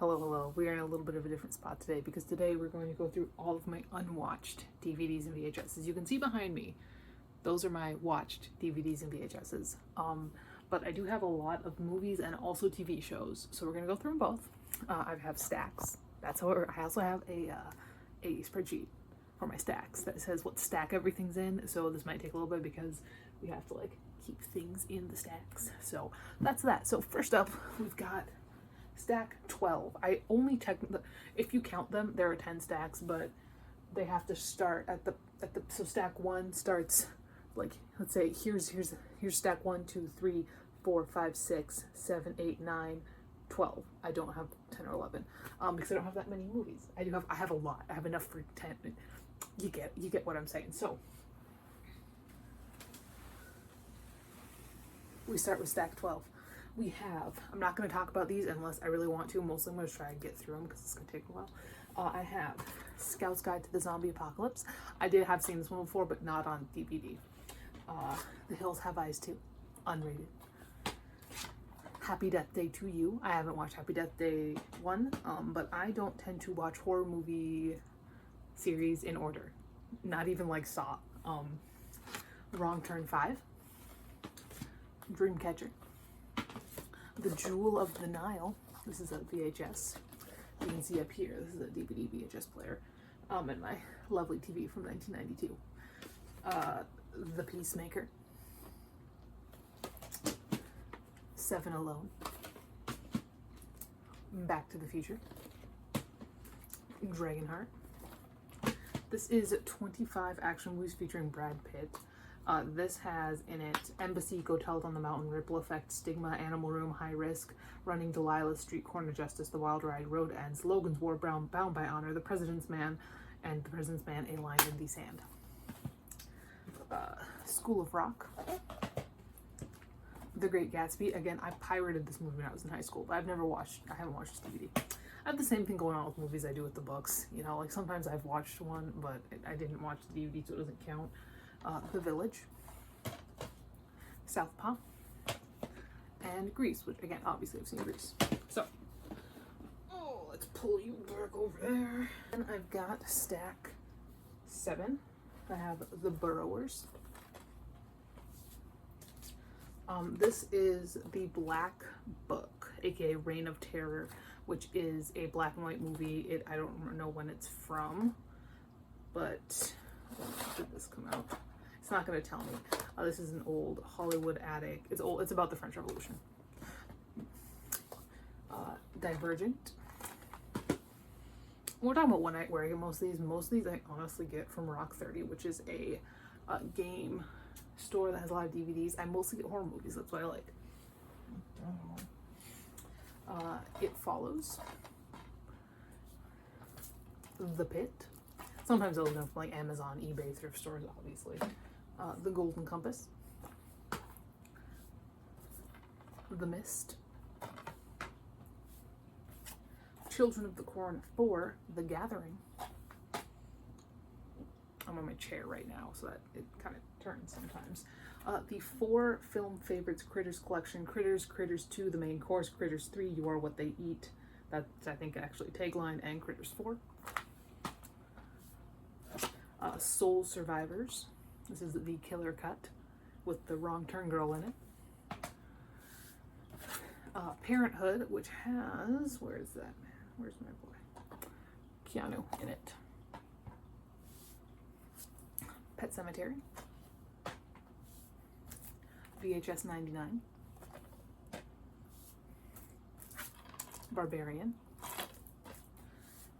Hello, hello. We are in a little bit of a different spot today because today we're going to go through all of my unwatched DVDs and VHSs. As you can see behind me, those are my watched DVDs and VHSs. But I do have a lot of movies and also TV shows, so we're going to go through them both. I have stacks. That's how I also have a spreadsheet for my stacks that says what stack everything's in. So this might take a little bit because we have to like keep things in the stacks. So that's that. So first up, we've got stack 12. I only if you count them, there are 10 stacks, but they have to start at the so stack 1 starts like, let's say here's stack 1, 2, 3, 4, 5, 6, 7, 8, 9, 12. I don't have 10 or 11 because I don't have that many movies. I have a lot. I have enough for 10. You get what I'm saying. So we start with stack 12. We have, I'm not going to talk about these unless I really want to. Mostly I'm going to try and get through them because it's going to take a while. I have Scout's Guide to the Zombie Apocalypse. I did have seen this one before, but not on DVD. The Hills Have Eyes 2, unrated. Happy Death Day to You. I haven't watched Happy Death Day 1, but I don't tend to watch horror movie series in order. Not even like Saw. Wrong Turn 5. Dreamcatcher. The Jewel of the Nile. This is a VHS. You can see up here, this is a DVD VHS player. And my lovely TV from 1992. The Peacemaker. 7 Alone. Back to the Future. Dragonheart. This is 25 action movies featuring Brad Pitt. This has in it Embassy, Go Tell It on the Mountain, Ripple Effect, Stigma, Animal Room, High Risk, Running Delilah, Street Corner Justice, The Wild Ride, Road Ends, Logan's War, Bound by Honor, The President's Man, and The President's Man, A Line in the Sand. School of Rock. The Great Gatsby. Again, I pirated this movie when I was in high school, but I haven't watched this DVD. I have the same thing going on with movies I do with the books. You know, like sometimes I've watched one, but I didn't watch the DVD, so it doesn't count. The Village, Southpaw, and Grease, which again, obviously I've seen Grease. So, let's pull you back over there. And I've got stack 7. I have The Burrowers. This is the Black Book, aka Reign of Terror, which is a black and white movie. I don't know when it's from, but when did this come out? It's not going to tell me. This is an old Hollywood addict. It's old. It's about the French Revolution. Divergent. We're talking about one night where I get most of these. Most of these I honestly get from Rock 30, which is a game store that has a lot of DVDs. I mostly get horror movies. That's what I like. It Follows. The Pit. Sometimes they'll go from like Amazon, eBay, thrift stores, obviously. The Golden Compass. The Mist. Children of the Corn 4, The Gathering. I'm on my chair right now, so that it kind of turns sometimes. The 4 film favorites Critters collection. Critters, Critters 2, the main course. Critters 3, You Are What They Eat. That's, I think, actually tagline. And Critters 4. Soul Survivors. This is the killer cut with the Wrong Turn girl in it. Parenthood, which has, where is that man? Where's my boy? Keanu in it. Pet Cemetery. VHS 99. Barbarian.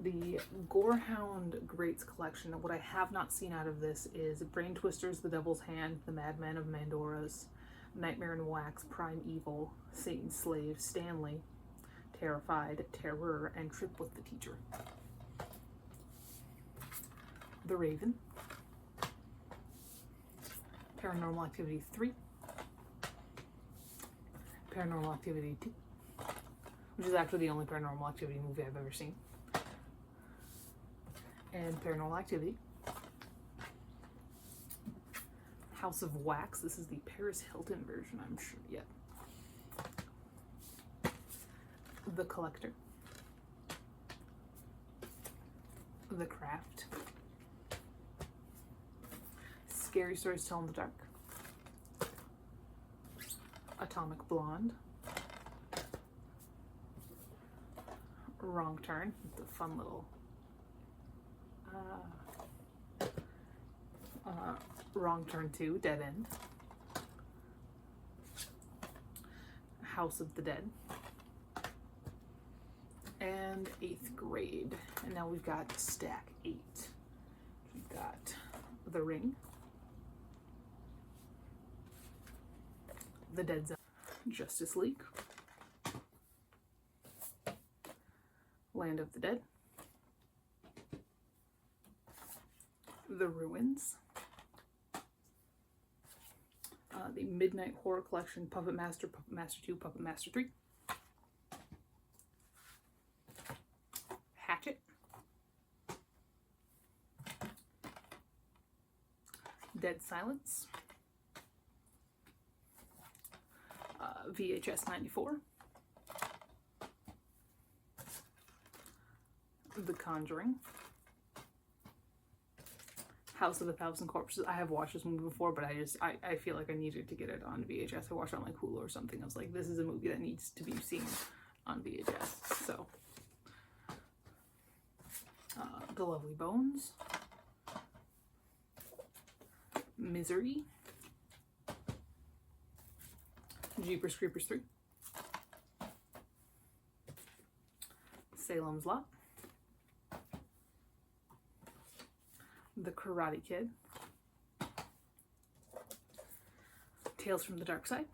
The Gorehound Greats collection. What I have not seen out of this is Brain Twisters, The Devil's Hand, The Madman of Mandora's, Nightmare in Wax, Prime Evil, Satan's Slave, Stanley, Terrified, Terror, and Trip with the Teacher. The Raven. Paranormal Activity 3. Paranormal Activity 2. Which is actually the only Paranormal Activity movie I've ever seen. And Paranormal Activity. House of Wax. This is the Paris Hilton version, I'm sure. Yeah. The Collector. The Craft, Scary Stories to Tell in the Dark, Atomic Blonde, Wrong Turn, it's a fun little Wrong Turn 2, Dead End, House of the Dead, and 8th Grade. And now we've got stack 8. We've got The Ring, The Dead Zone, Justice League, Land of the Dead, The Ruins, the Midnight Horror Collection, Puppet Master, Puppet Master 2, Puppet Master 3, Hatchet, Dead Silence, VHS 94, The Conjuring, House of a Thousand Corpses. I have watched this movie before, but I feel like I needed to get it on VHS. I watched it on like Hulu or something. I was like, this is a movie that needs to be seen on VHS. So, The Lovely Bones, Misery, Jeepers Creepers 3, Salem's Lot, The Karate Kid, Tales from the Dark Side.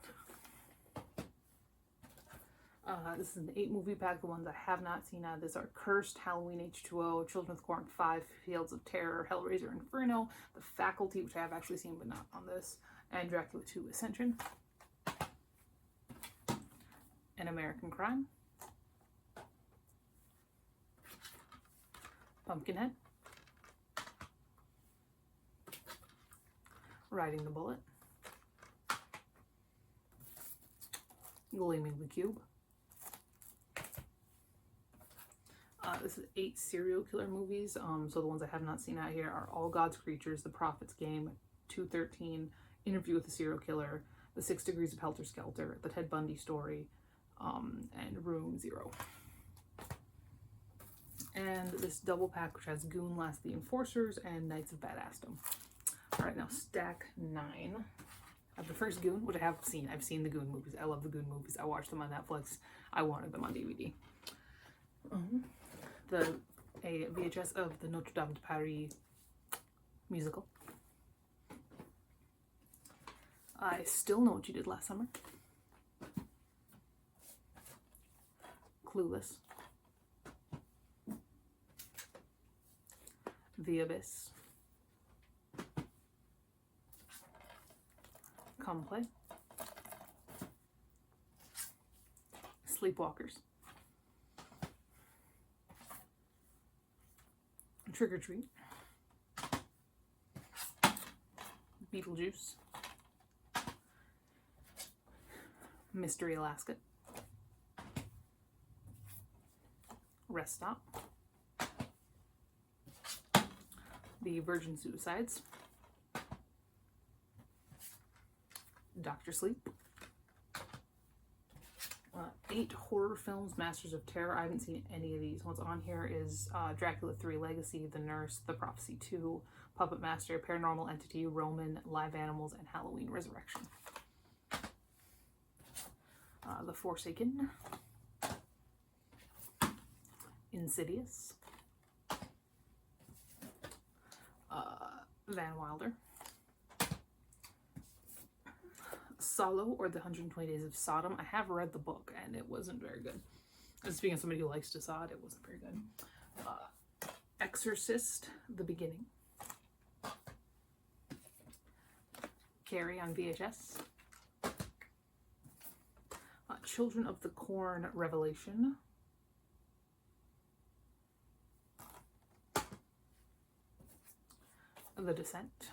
This is an 8 movie pack. The ones I have not seen out of this are Cursed, Halloween H2O, Children of the Corn 5, Fields of Terror, Hellraiser Inferno, The Faculty, which I have actually seen but not on this, and Dracula 2 Ascension, An American Crime, Pumpkinhead, Riding the Bullet, Gleaming the Cube. This is 8 serial killer movies. So the ones I have not seen out here are All God's Creatures, The Prophet's Game, 213, Interview with a Serial Killer, The 6 Degrees of Helter Skelter, The Ted Bundy Story, and Room Zero. And this double pack, which has Goon, Last of the Enforcers, and Knights of Badassdom. Alright, now stack 9. I have the first Goon, which I have seen. I've seen the Goon movies. I love the Goon movies. I watched them on Netflix. I wanted them on DVD. A VHS of the Notre Dame de Paris musical. I Still Know What You Did Last Summer. Clueless. The Abyss. Come Play. Sleepwalkers. Trick or Treat. Beetlejuice. Mystery Alaska. Rest Stop. The Virgin Suicides. Dr. Sleep. 8 horror films, Masters of Terror. I haven't seen any of these. What's on here is Dracula 3 Legacy, The Nurse, The Prophecy 2, Puppet Master, Paranormal Entity, Roman, Live Animals, and Halloween Resurrection. The Forsaken, Insidious, Van Wilder, Solo, or The 120 Days of Sodom. I have read the book and it wasn't very good. And speaking of somebody who likes to sod, it wasn't very good. Exorcist, The Beginning. Carrie on VHS. Children of the Corn, Revelation. The Descent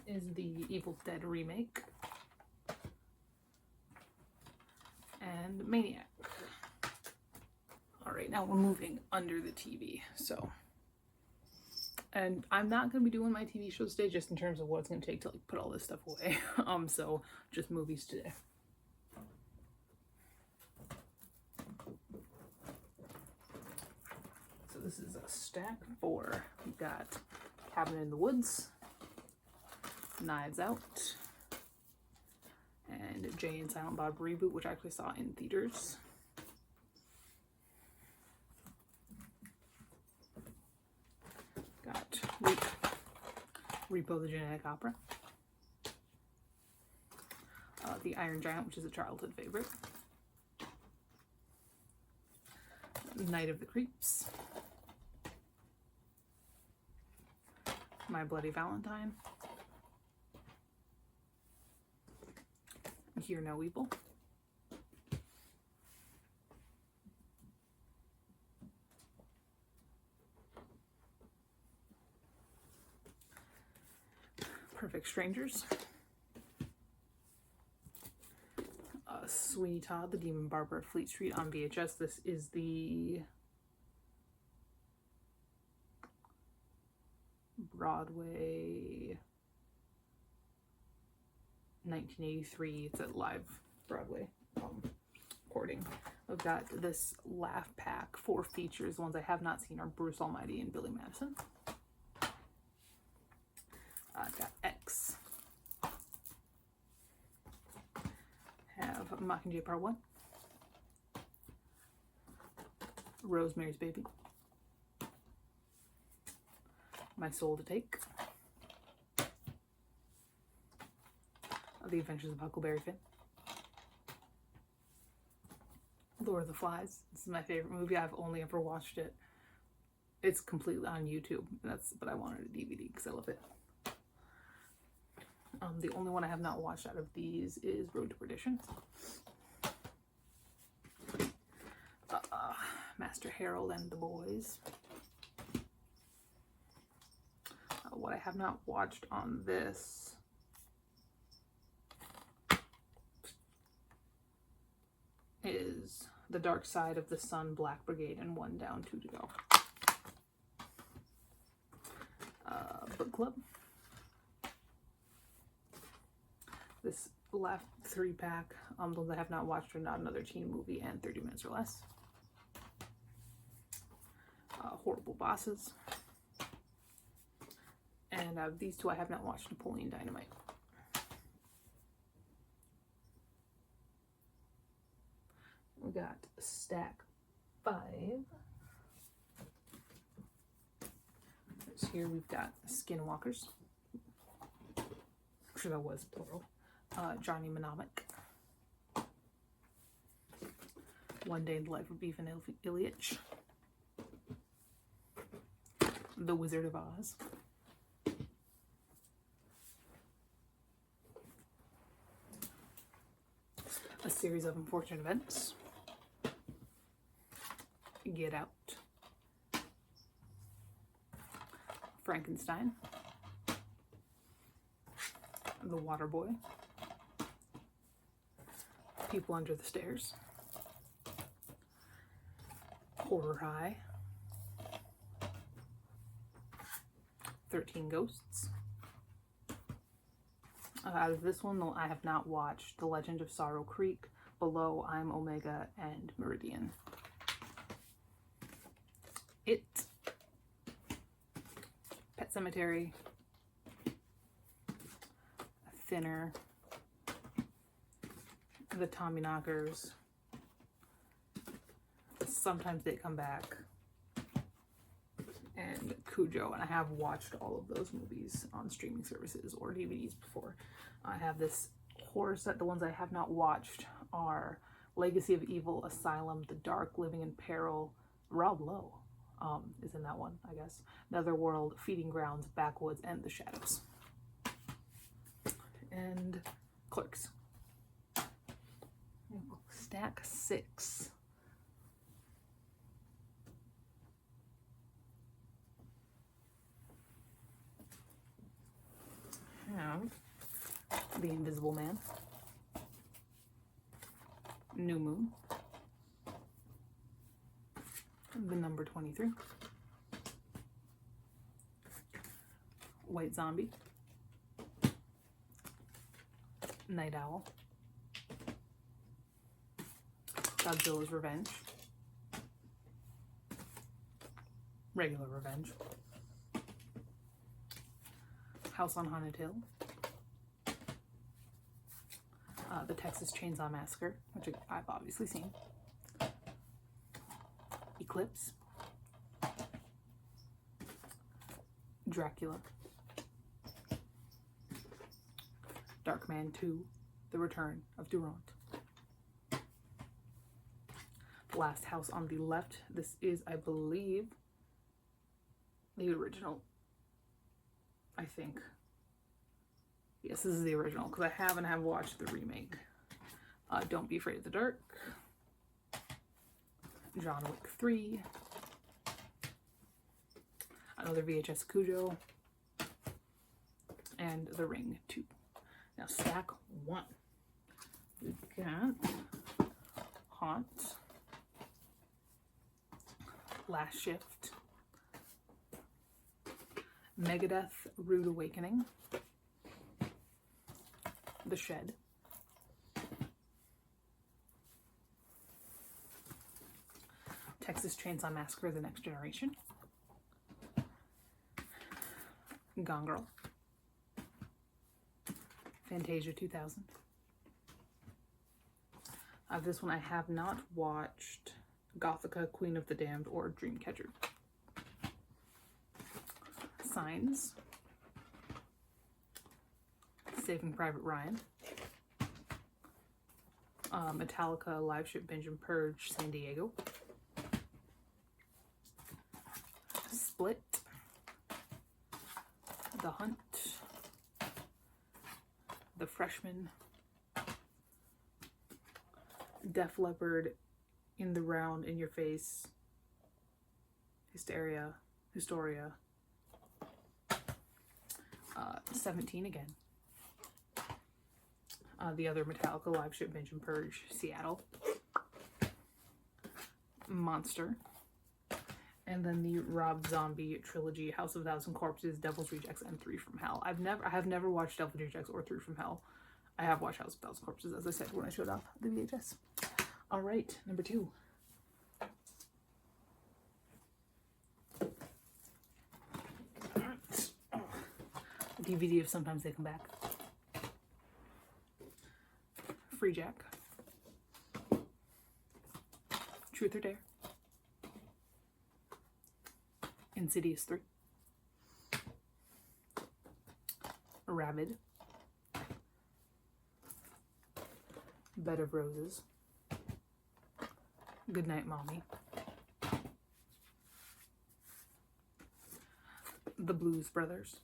is the Evil Dead remake. And Maniac. Alright, now we're moving under the TV. So, and I'm not going to be doing my TV shows today, just in terms of what it's going to take to like put all this stuff away. So just movies today. So this is a stack 4. We've got Cabin in the Woods, Knives Out, and Jay and Silent Bob Reboot, which I actually saw in theaters. Got Repo the Genetic Opera, The Iron Giant, which is a childhood favorite, Night of the Creeps, My Bloody Valentine, Hear No Evil, Perfect Strangers, Sweeney Todd, The Demon Barber of Fleet Street on VHS. This is the Broadway 1983. It's a live Broadway recording. I've got this laugh pack, 4 features. The ones I have not seen are Bruce Almighty and Billy Madison. I've got X. Have Mockingjay Part 1. Rosemary's Baby. My Soul to Take. The Adventures of Huckleberry Finn. Lord of the Flies. This is my favorite movie. I've only ever watched it. It's completely on YouTube. But I wanted a DVD because I love it. The only one I have not watched out of these is Road to Perdition. Master Harold and the Boys. What I have not watched on this is The Dark Side of the Sun, Black Brigade, and One Down, 2 to Go. Book Club. This last 3-pack, the ones I have not watched are Not Another Teen Movie and 30 Minutes or Less. Horrible Bosses. And these 2 I have not watched, Napoleon Dynamite. We got stack 5. So here we've got Skinwalkers. I'm sure that was plural. Johnny Mnemonic. One Day in the Life of Bevan Ilyich. The Wizard of Oz. A Series of Unfortunate Events. Get Out. Frankenstein. The Water Boy. People Under the Stairs. Horror High. 13 Ghosts. Out of this one, I have not watched The Legend of Sorrow Creek, Below, I'm Omega, and Meridian. It. Pet Sematary. Thinner. The Tommyknockers. Sometimes They Come Back. And Cujo. And I have watched all of those movies on streaming services or DVDs before. I have this horror set. The ones I have not watched are Legacy of Evil, Asylum, The Dark, Living in Peril. Rob Lowe is in that one, I guess. Netherworld, Feeding Grounds, Backwoods, and The Shadows. And Clerks. Stack 6. Have The Invisible Man, New Moon, the number 23, White Zombie, Night Owl, Godzilla's Revenge, Regular Revenge, House on Haunted Hill, the Texas Chainsaw Massacre, which I've obviously seen, Eclipse, Dracula, Darkman 2, The Return of Durant. The last house on the left, this is, I believe, the original, I think. Yes, this is the original, because I have watched the remake. Don't Be Afraid of the Dark, John Wick 3, another VHS Cujo, and The Ring 2. Now stack 1. We've got Haunt, Last Shift, Megadeth, Rude Awakening, The Shed, Texas Chainsaw Massacre, The Next Generation, Gone Girl, Fantasia 2000. This one I have not watched, Gothica, Queen of the Damned, or Dreamcatcher. Signs, Saving Private Ryan, Metallica, Live Ship, Binge and Purge, San Diego, Split, The Hunt, The Freshman, Def Leppard, In the Round, In Your Face, Hysteria, 17 again. The other Metallica, Live Ship, Binge and Purge, Seattle, Monster, and then the Rob Zombie trilogy, House of a Thousand Corpses, Devil's Rejects, and Three from Hell. I have never watched Devil's Rejects or Three from Hell. I have watched House of a Thousand Corpses, as I said when I showed off the VHS. All right, number 2. DVD of Sometimes They Come Back. Free Jack. Truth or Dare. Insidious 3. Rabid. Bed of Roses. Goodnight Mommy. The Blues Brothers.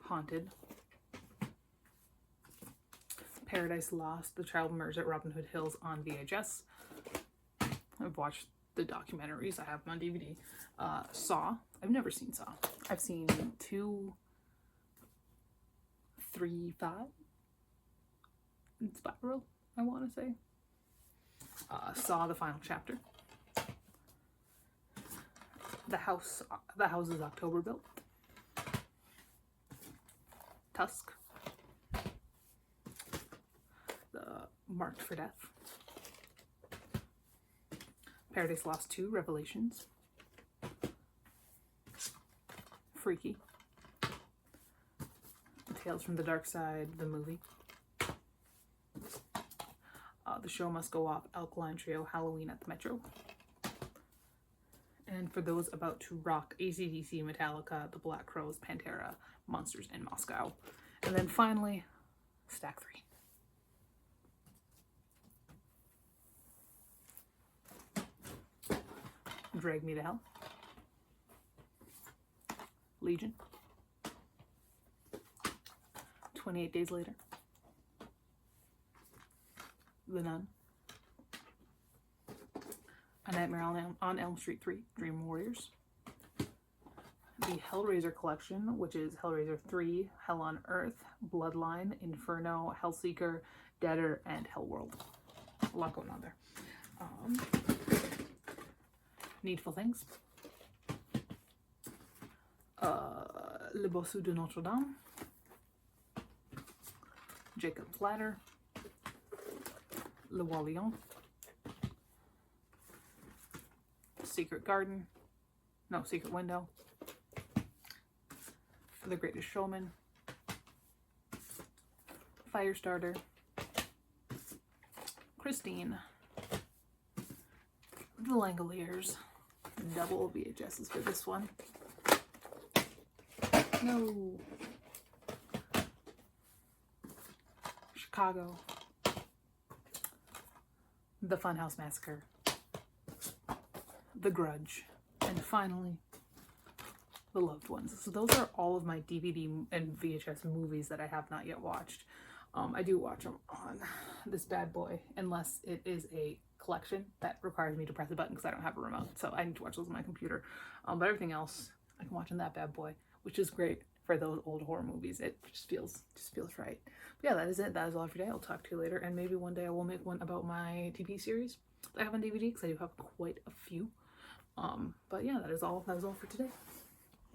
Haunted. Paradise Lost, The Child Murders at Robin Hood Hills on VHS. I've watched the documentaries. I have them on DVD. Saw. I've never seen Saw. I've seen 2, 3, 5. And Spiral, I want to say. Saw the final chapter. The Houses October Built. Tusk. The Marked for Death. Paradise Lost 2, Revelations. Freaky. Tales from the Dark Side, the movie. The Show Must Go Off, Alkaline Trio, Halloween at the Metro. And for those about to rock, AC/DC, Metallica, The Black Crowes, Pantera, Monsters in Moscow. And then finally, stack 3. Drag Me to Hell. Legion. 28 Days Later. The Nun. A Nightmare on Elm Street 3, Dream Warriors. The Hellraiser collection, which is Hellraiser 3, Hell on Earth, Bloodline, Inferno, Hellseeker, Deader, and Hellworld. A lot going on there. Needful Things, Le Bossu de Notre Dame, Jacob's Ladder, Le Roi Lion, Secret Garden, no, Secret Window, The Greatest Showman, Firestarter, Christine, The Langoliers, double VHSs for this one. No. Chicago, The Funhouse Massacre, The Grudge, and finally, The Loved Ones. So those are all of my DVD and VHS movies that I have not yet watched. I do watch them on this bad boy, unless it is a collection that requires me to press a button because I don't have a remote. So I need to watch those on my computer. But everything else I can watch on that bad boy, which is great for those old horror movies. It just feels right. But yeah, that is it. That is all for today. I'll talk to you later, and maybe one day I will make one about my TV series that I have on DVD because I do have quite a few. But yeah, that is all for today.